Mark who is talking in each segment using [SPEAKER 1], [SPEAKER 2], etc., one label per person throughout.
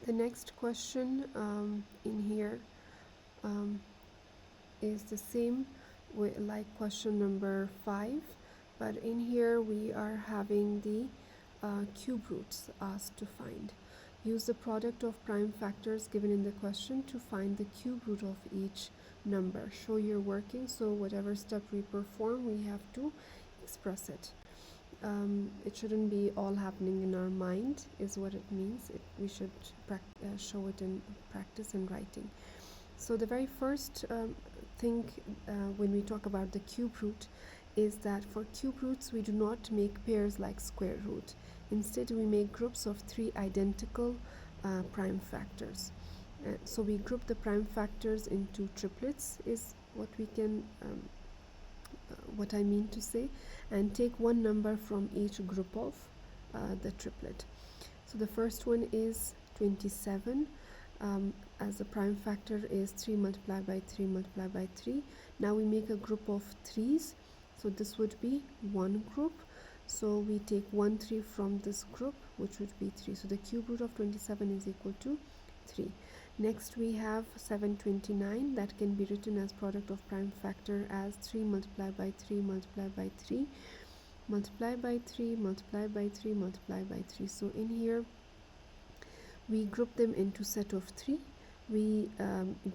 [SPEAKER 1] The next question in here is the same like question number 5, but in here we are having the cube roots asked to find. Use the product of prime factors given in the question to find the cube root of each number. Show your working, so whatever step we perform we have to express it. It shouldn't be all happening in our mind is what it means. We should show it in practice and writing. So the very first thing when we talk about the cube root is that for cube roots we do not make pairs like square root. Instead we make groups of 3 identical prime factors. So we group the prime factors into triplets is what we can what I mean to say, and take one number from each group of the triplet. So the first one is 27. As the prime factor is 3 multiplied by 3 multiplied by 3. Now we make a group of 3's, so this would be one group. So we take 1 3 from this group, which would be 3. So the cube root of 27 is equal to 3. Next we have 729, that can be written as product of prime factor as 3 multiplied by 3 multiplied by 3 multiplied by 3 multiplied by 3 multiplied by 3. So in here we group them into set of 3. We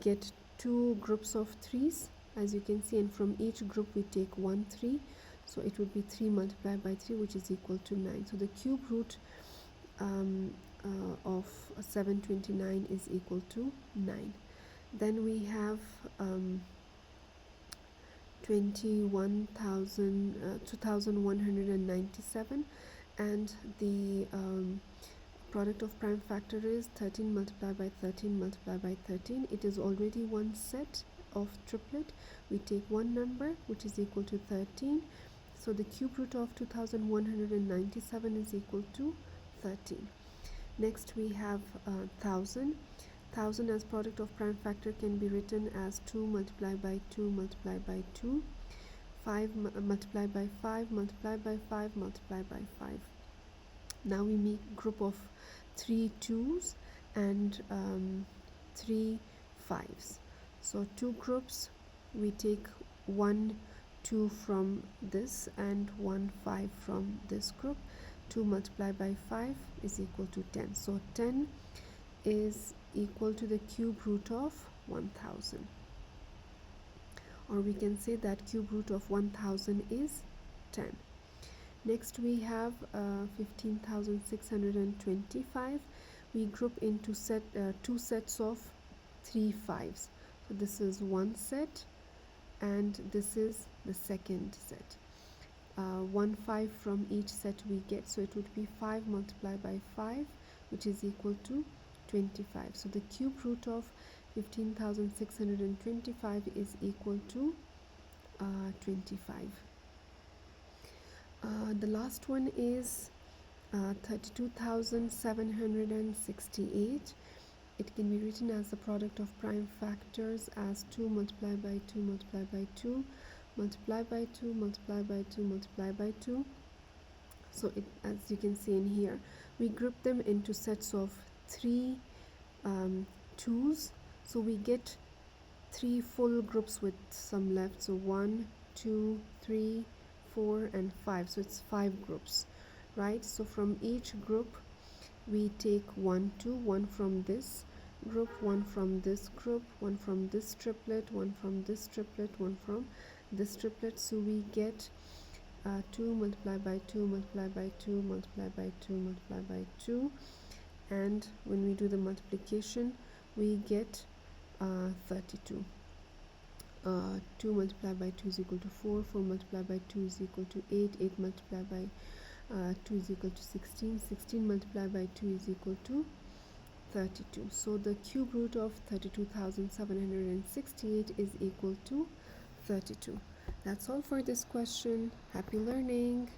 [SPEAKER 1] get 2 groups of 3's as you can see, and from each group we take 1 3. So it would be 3 multiplied by 3, which is equal to 9. So the cube root of 729 is equal to 9. Then we have 2197, and the product of prime factor is 13 multiplied by 13 multiplied by 13. It is already one set of triplet. We take one number, which is equal to 13. So the cube root of 2197 is equal to 13. Next we have 1000. 1000 as product of prime factor can be written as 2 multiplied by 2 multiplied by 2, 5 multiplied by 5 multiplied by 5 multiplied by 5. Now we make group of 3 2's and 3 5's. So 2 groups, we take 1 2 from this and 1 5 from this group. 2 multiplied by 5 is equal to 10. So 10 is equal to the cube root of 1000. Or we can say that cube root of 1000 is 10. Next we have 15,625. We group into 2 sets of 3 5's. So this is one set and this is the second set. 1 5 from each set we get, so it would be 5 multiplied by 5, which is equal to 25. So the cube root of 15,625 is equal to 25. The last one is 32,768. It can be written as the product of prime factors as 2 multiplied by 2 multiplied by 2 multiplied by 2 multiplied by 2 multiplied by 2. So it, as you can see in here, we group them into sets of 3 2's. So we get 3 full groups with some left. So 1 2 3 4 and 5. So it's 5 groups, right? So from each group we take 1 2, 1 from this group, 1 from this group, 1 from this triplet, 1 from this triplet, 1 from this triplet. So we get 2 multiplied by 2 multiplied by 2 multiplied by 2 multiplied by 2, and when we do the multiplication we get 32. 2 multiplied by 2 is equal to 4, 4 multiplied by 2 is equal to 8, 8 multiplied by 2 is equal to 16, 16 multiplied by 2 is equal to 32. So the cube root of 32,768 is equal to 32. That's all for this question. Happy learning.